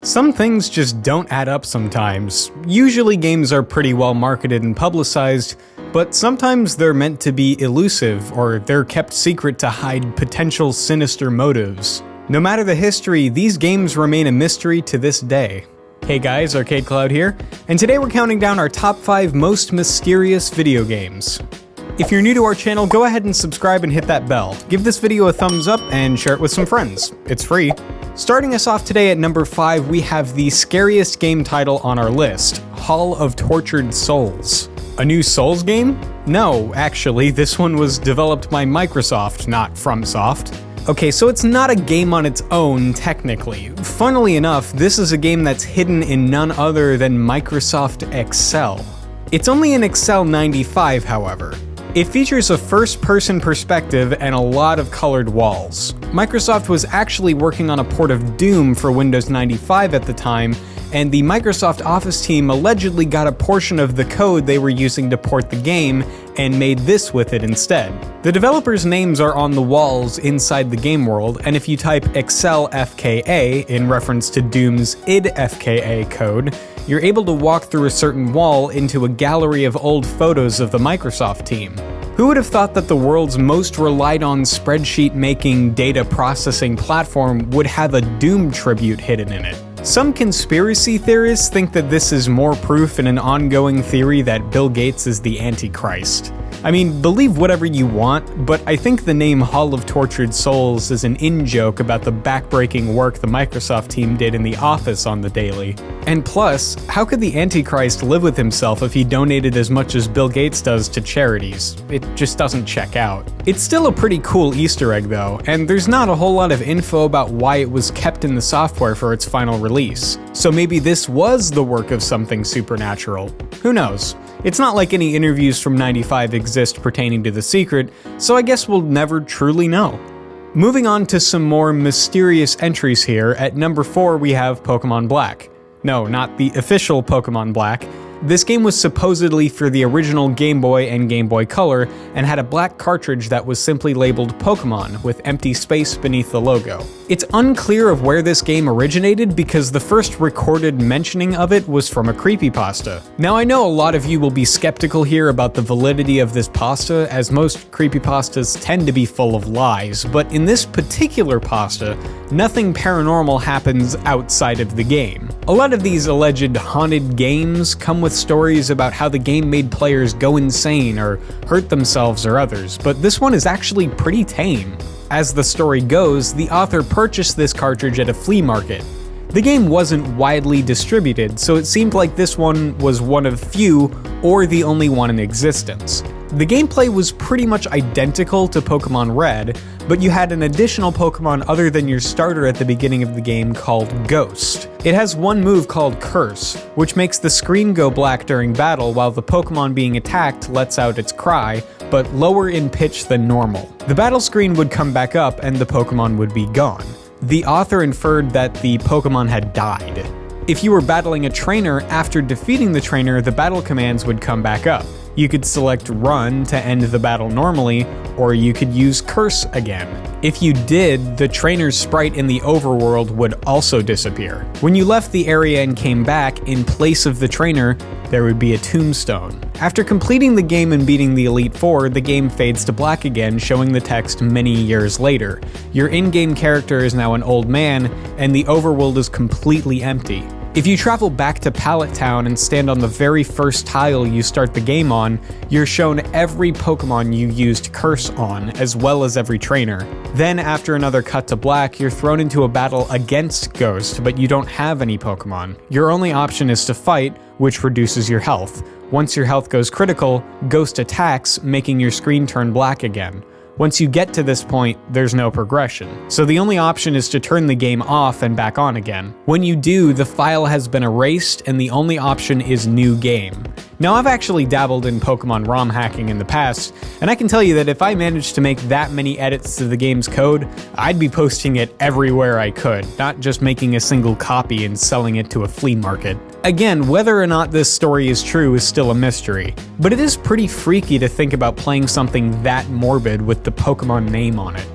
Some things just don't add up sometimes. Usually games are pretty well marketed and publicized, but sometimes they're meant to be elusive or they're kept secret to hide potential sinister motives. No matter the history, these games remain a mystery to this day. Hey guys, Arcade Cloud here, and today we're counting down our top 5 most mysterious video games. If you're new to our channel, go ahead and subscribe and hit that bell. Give this video a thumbs up and share it with some friends. It's free. Starting us off today at number 5, we have the scariest game title on our list, Hall of Tortured Souls. A new Souls game? No, actually, this one was developed by Microsoft, not FromSoft. Okay, so it's not a game on its own, technically. Funnily enough, this is a game that's hidden in none other than Microsoft Excel. It's only in Excel 95, however. It features a first-person perspective and a lot of colored walls. Microsoft was actually working on a port of Doom for Windows 95 at the time, and the Microsoft Office team allegedly got a portion of the code they were using to port the game and made this with it instead. The developers' names are on the walls inside the game world, and if you type Excel FKA in reference to Doom's id FKA code, you're able to walk through a certain wall into a gallery of old photos of the Microsoft team. Who would have thought that the world's most relied on spreadsheet-making data processing platform would have a Doom tribute hidden in it? Some conspiracy theorists think that this is more proof in an ongoing theory that Bill Gates is the Antichrist. I mean, believe whatever you want, but I think the name Hall of Tortured Souls is an in-joke about the backbreaking work the Microsoft team did in the Office on the daily. And plus, how could the Antichrist live with himself if he donated as much as Bill Gates does to charities? It just doesn't check out. It's still a pretty cool Easter egg though, and there's not a whole lot of info about why it was kept in the software for its final release. So maybe this was the work of something supernatural. Who knows? It's not like any interviews from 95 exist pertaining to the secret, so I guess we'll never truly know. Moving on to some more mysterious entries here, at number 4 we have Pokemon Black. No, not the official Pokemon Black. This game was supposedly for the original Game Boy and Game Boy Color, and had a black cartridge that was simply labeled Pokemon, with empty space beneath the logo. It's unclear of where this game originated because the first recorded mentioning of it was from a creepypasta. Now I know a lot of you will be skeptical here about the validity of this pasta, as most creepypastas tend to be full of lies, but in this particular pasta, nothing paranormal happens outside of the game. A lot of these alleged haunted games come with stories about how the game made players go insane or hurt themselves or others, but this one is actually pretty tame. As the story goes, the author purchased this cartridge at a flea market. The game wasn't widely distributed, so it seemed like this one was one of few or the only one in existence. The gameplay was pretty much identical to Pokemon Red, but you had an additional Pokemon other than your starter at the beginning of the game called Ghost. It has one move called Curse, which makes the screen go black during battle while the Pokemon being attacked lets out its cry, but lower in pitch than normal. The battle screen would come back up and the Pokemon would be gone. The author inferred that the Pokemon had died. If you were battling a trainer, after defeating the trainer, the battle commands would come back up. You could select Run to end the battle normally, or you could use Curse again. If you did, the trainer's sprite in the overworld would also disappear. When you left the area and came back, in place of the trainer, there would be a tombstone. After completing the game and beating the Elite Four, the game fades to black again, showing the text many years later. Your in-game character is now an old man, and the overworld is completely empty. If you travel back to Pallet Town and stand on the very first tile you start the game on, you're shown every Pokemon you used Curse on, as well as every trainer. Then, after another cut to black, you're thrown into a battle against Ghost, but you don't have any Pokemon. Your only option is to fight, which reduces your health. Once your health goes critical, Ghost attacks, making your screen turn black again. Once you get to this point, there's no progression. So the only option is to turn the game off and back on again. When you do, the file has been erased and the only option is New Game. Now, I've actually dabbled in Pokemon ROM hacking in the past, and I can tell you that if I managed to make that many edits to the game's code, I'd be posting it everywhere I could, not just making a single copy and selling it to a flea market. Again, whether or not this story is true is still a mystery, but it is pretty freaky to think about playing something that morbid with the Pokemon name on it.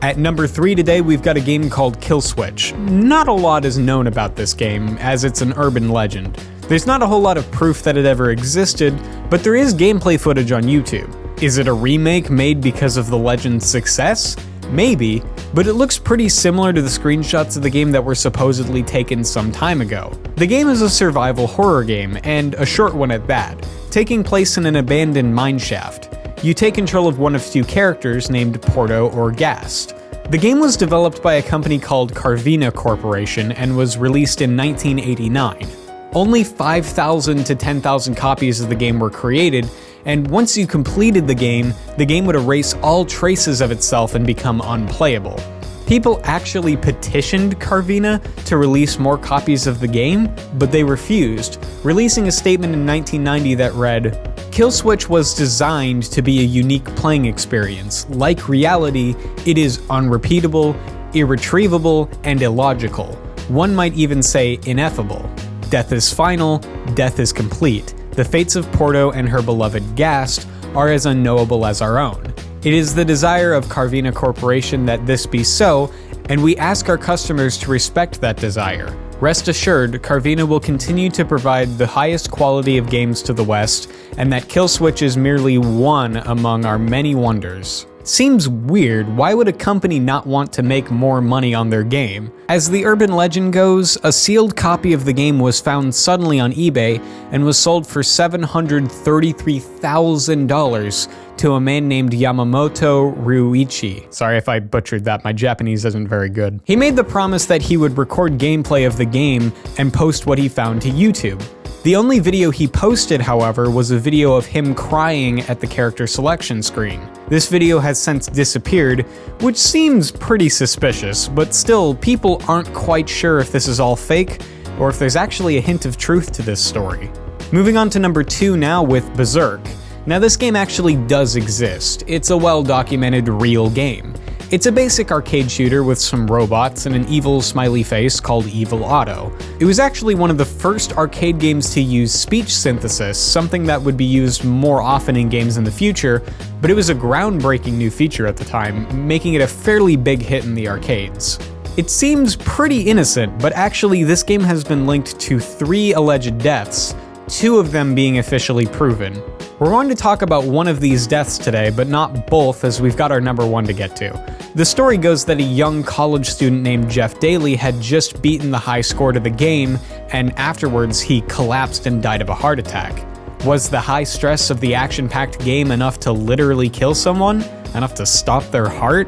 At number 3 today, we've got a game called Killswitch. Not a lot is known about this game, as it's an urban legend. There's not a whole lot of proof that it ever existed, but there is gameplay footage on YouTube. Is it a remake made because of the legend's success? Maybe, but it looks pretty similar to the screenshots of the game that were supposedly taken some time ago. The game is a survival horror game, and a short one at that, taking place in an abandoned mineshaft. You take control of one of 2 characters named Porto or Gast. The game was developed by a company called Carvina Corporation and was released in 1989. Only 5,000 to 10,000 copies of the game were created, and once you completed the game would erase all traces of itself and become unplayable. People actually petitioned Carvina to release more copies of the game, but they refused, releasing a statement in 1990 that read, "Killswitch was designed to be a unique playing experience. Like reality, it is unrepeatable, irretrievable, and illogical. One might even say ineffable. Death is final, death is complete. The fates of Porto and her beloved Gast are as unknowable as our own. It is the desire of Carvina Corporation that this be so, and we ask our customers to respect that desire. Rest assured, Carvina will continue to provide the highest quality of games to the West, and that Killswitch is merely one among our many wonders." Seems weird. Why would a company not want to make more money on their game? As the urban legend goes, a sealed copy of the game was found suddenly on eBay and was sold for $733,000 to a man named Yamamoto Ryuichi. Sorry if I butchered that, my Japanese isn't very good. He made the promise that he would record gameplay of the game and post what he found to YouTube. The only video he posted, however, was a video of him crying at the character selection screen. This video has since disappeared, which seems pretty suspicious, but still, people aren't quite sure if this is all fake, or if there's actually a hint of truth to this story. Moving on to number 2 now with Berserk. Now this game actually does exist. It's a well-documented real game. It's a basic arcade shooter with some robots and an evil smiley face called Evil Otto. It was actually one of the first arcade games to use speech synthesis, something that would be used more often in games in the future, but it was a groundbreaking new feature at the time, making it a fairly big hit in the arcades. It seems pretty innocent, but actually this game has been linked to 3 alleged deaths, 2 of them being officially proven. We're going to talk about one of these deaths today, but not both, as we've got our number 1 to get to. The story goes that a young college student named Jeff Daly had just beaten the high score to the game, and afterwards he collapsed and died of a heart attack. Was the high stress of the action-packed game enough to literally kill someone? Enough to stop their heart?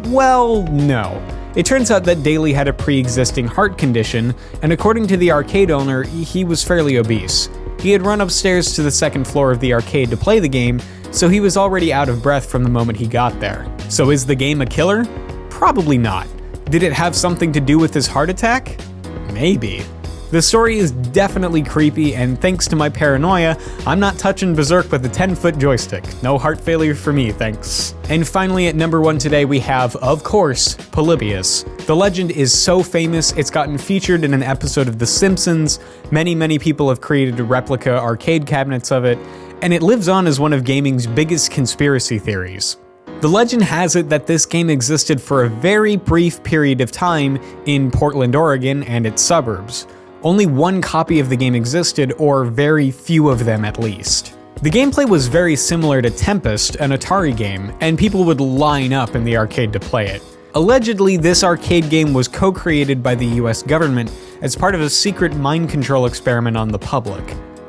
Well, no. It turns out that Daly had a pre-existing heart condition, and according to the arcade owner, he was fairly obese. He had run upstairs to the 2nd floor of the arcade to play the game, so he was already out of breath from the moment he got there. So is the game a killer? Probably not. Did it have something to do with his heart attack? Maybe. The story is definitely creepy, and thanks to my paranoia, I'm not touching Berserk with a 10-foot joystick. No heart failure for me, thanks. And finally at number 1 today we have, of course, Polybius. The legend is so famous, it's gotten featured in an episode of The Simpsons, many people have created replica arcade cabinets of it, and it lives on as one of gaming's biggest conspiracy theories. The legend has it that this game existed for a very brief period of time in Portland, Oregon and its suburbs. Only 1 copy of the game existed, or very few of them at least. The gameplay was very similar to Tempest, an Atari game, and people would line up in the arcade to play it. Allegedly, this arcade game was co-created by the US government as part of a secret mind control experiment on the public.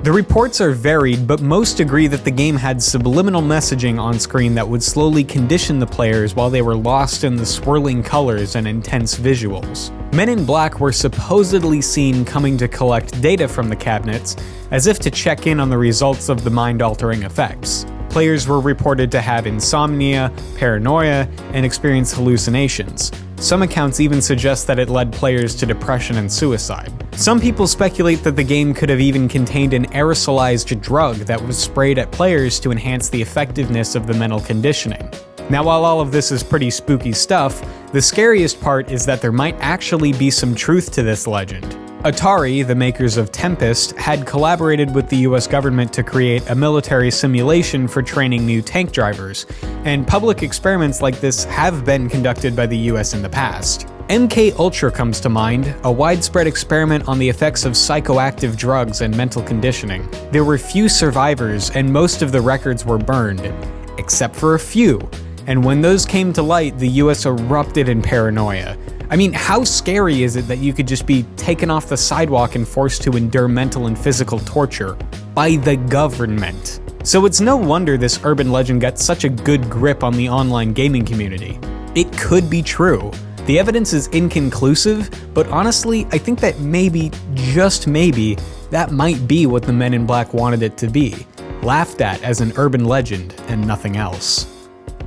The reports are varied, but most agree that the game had subliminal messaging on screen that would slowly condition the players while they were lost in the swirling colors and intense visuals. Men in Black were supposedly seen coming to collect data from the cabinets, as if to check in on the results of the mind-altering effects. Players were reported to have insomnia, paranoia, and experience hallucinations. Some accounts even suggest that it led players to depression and suicide. Some people speculate that the game could have even contained an aerosolized drug that was sprayed at players to enhance the effectiveness of the mental conditioning. Now, while all of this is pretty spooky stuff, the scariest part is that there might actually be some truth to this legend. Atari, the makers of Tempest, had collaborated with the US government to create a military simulation for training new tank drivers, and public experiments like this have been conducted by the US in the past. MK Ultra comes to mind, a widespread experiment on the effects of psychoactive drugs and mental conditioning. There were few survivors, and most of the records were burned, except for a few. And when those came to light, the US erupted in paranoia. I mean, how scary is it that you could just be taken off the sidewalk and forced to endure mental and physical torture by the government? So it's no wonder this urban legend got such a good grip on the online gaming community. It could be true. The evidence is inconclusive, but honestly, I think that maybe, just maybe, that might be what the Men in Black wanted it to be. Laughed at as an urban legend and nothing else.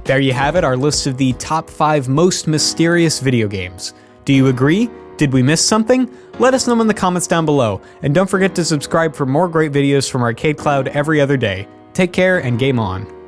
There you have it, our list of the top 5 most mysterious video games. Do you agree? Did we miss something? Let us know in the comments down below, and don't forget to subscribe for more great videos from Arcade Cloud every other day. Take care and game on.